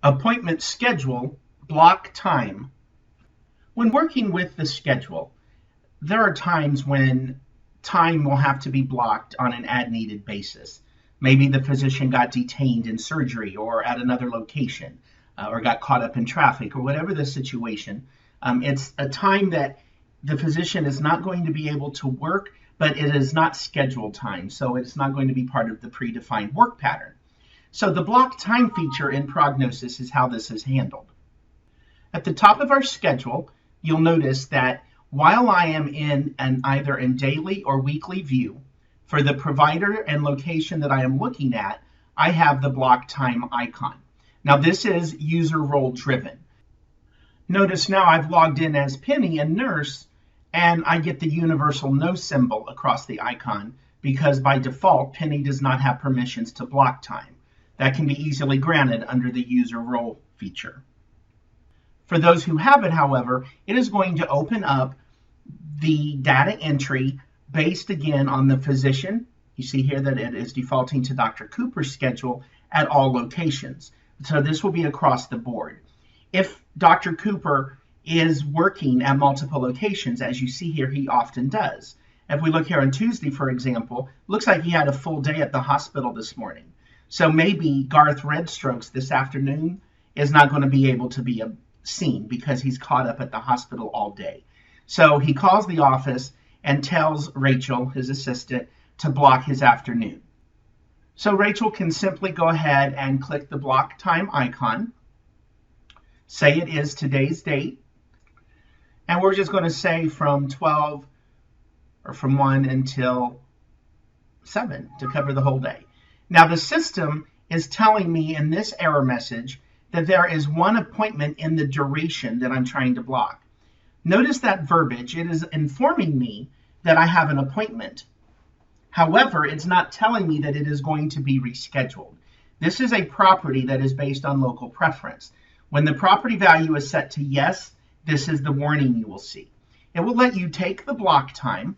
Appointment schedule, block time. When working with the schedule, there are times when time will have to be blocked on an as-needed basis. Maybe the physician got detained in surgery or at another location, or got caught up in traffic, or whatever the situation. It's a time that the physician is not going to be able to work, but it is not scheduled time, so it's not going to be part of the predefined work pattern. So the block time feature in prognosis is how this is handled. At the top of our schedule, you'll notice that while I am in either in daily or weekly view, for the provider and location that I am looking at, I have the block time icon. Now this is user role driven. Notice now I've logged in as Penny and nurse, and I get the universal no symbol across the icon because by default, Penny does not have permissions to block time. That can be easily granted under the user role feature. For those who have it, however, it is going to open up the data entry based again on the physician. You see here that it is defaulting to Dr. Cooper's schedule at all locations. So this will be across the board. If Dr. Cooper is working at multiple locations, as you see here, he often does. If we look here on Tuesday, for example, looks like he had a full day at the hospital this morning. So maybe Garth Redstrokes this afternoon is not going to be able to be seen because he's caught up at the hospital all day. So he calls the office and tells Rachel, his assistant, to block his afternoon. So Rachel can simply go ahead and click the block time icon, say it is today's date, and we're just going to say from 12 or from 1 until 7 to cover the whole day. Now the system is telling me in this error message that there is one appointment in the duration that I'm trying to block. Notice that verbiage. It is informing me that I have an appointment. However, it's not telling me that it is going to be rescheduled. This is a property that is based on local preference. When the property value is set to yes, this is the warning you will see. It will let you take the block time.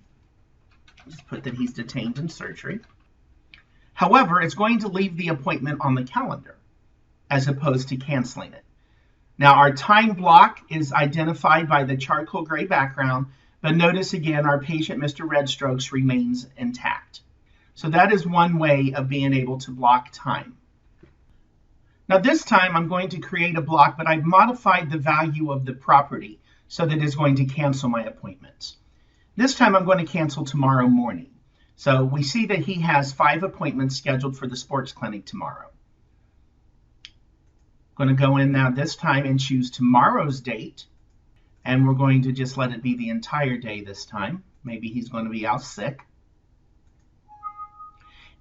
Just put that he's detained in surgery. However, it's going to leave the appointment on the calendar as opposed to canceling it. Now our time block is identified by the charcoal gray background, but notice again our patient, Mr. Redstrokes, remains intact. So that is one way of being able to block time. Now this time I'm going to create a block, but I've modified the value of the property so that it's going to cancel my appointments. This time I'm going to cancel tomorrow morning. So we see that he has 5 appointments scheduled for the sports clinic tomorrow. Going to go in now this time and choose tomorrow's date, and we're going to just let it be the entire day this time. Maybe he's going to be out sick.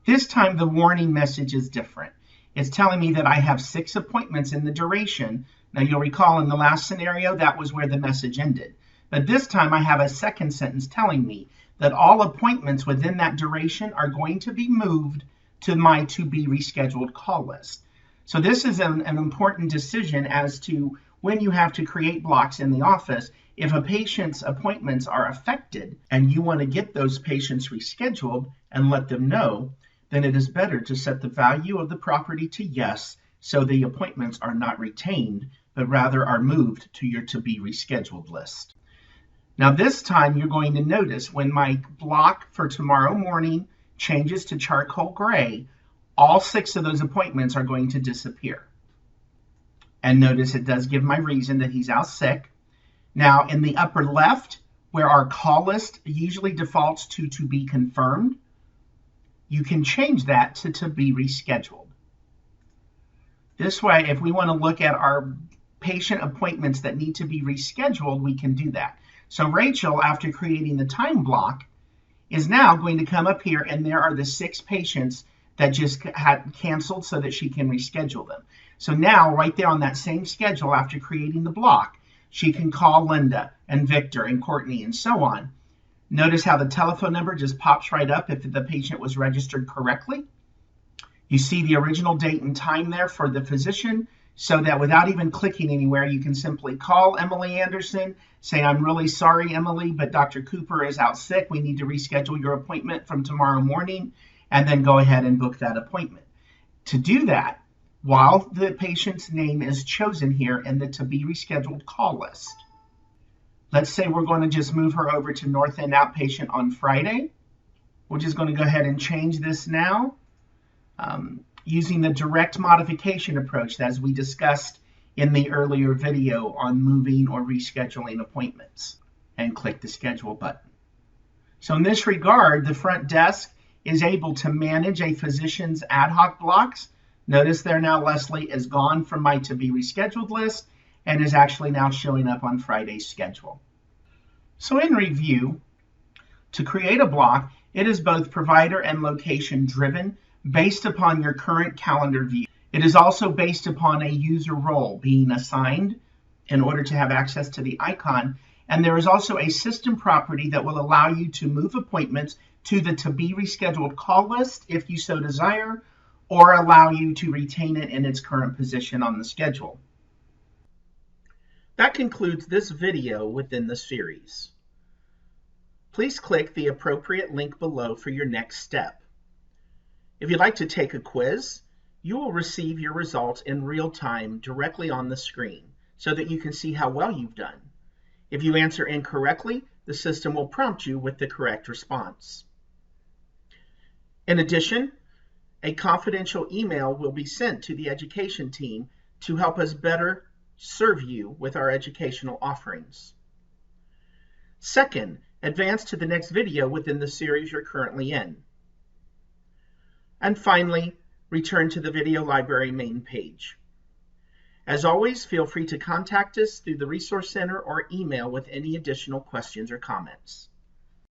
This time the warning message is different. It's telling me that I have 6 appointments in the duration. Now you'll recall in the last scenario that was where the message ended. But this time I have a second sentence telling me that all appointments within that duration are going to be moved to my to be rescheduled call list. So this is an important decision as to when you have to create blocks in the office. If a patient's appointments are affected and you want to get those patients rescheduled and let them know, then it is better to set the value of the property to yes, so the appointments are not retained, but rather are moved to your to be rescheduled list. Now this time you're going to notice when my block for tomorrow morning changes to charcoal gray, all 6 of those appointments are going to disappear. And notice it does give my reason that he's out sick. Now in the upper left, where our call list usually defaults to be confirmed, you can change that to be rescheduled. This way, if we want to look at our patient appointments that need to be rescheduled, we can do that. So Rachel, after creating the time block, is now going to come up here, and there are the 6 patients that just had canceled so that she can reschedule them. So now, right there on that same schedule, after creating the block, she can call Linda and Victor and Courtney and so on. Notice how the telephone number just pops right up if the patient was registered correctly. You see the original date and time there for the physician, so that without even clicking anywhere, you can simply call Emily Anderson, say, I'm really sorry, Emily, but Dr. Cooper is out sick. We need to reschedule your appointment from tomorrow morning, and then go ahead and book that appointment. To do that, while the patient's name is chosen here in the to be rescheduled call list. Let's say we're going to just move her over to North End Outpatient on Friday. We're just going to go ahead and change this now using the direct modification approach as we discussed in the earlier video on moving or rescheduling appointments, and click the schedule button. So in this regard, the front desk is able to manage a physician's ad hoc blocks. Notice there now Leslie is gone from my to be rescheduled list and is actually now showing up on Friday's schedule. So in review, to create a block, it is both provider and location driven based upon your current calendar view. It is also based upon a user role being assigned in order to have access to the icon. And there is also a system property that will allow you to move appointments to the to be rescheduled call list if you so desire, or allow you to retain it in its current position on the schedule. That concludes this video within the series. Please click the appropriate link below for your next step. If you'd like to take a quiz, you will receive your results in real time directly on the screen so that you can see how well you've done. If you answer incorrectly, the system will prompt you with the correct response. In addition, a confidential email will be sent to the education team to help us better serve you with our educational offerings. Second, advance to the next video within the series you're currently in. And finally, return to the video library main page. As always, feel free to contact us through the Resource Center or email with any additional questions or comments.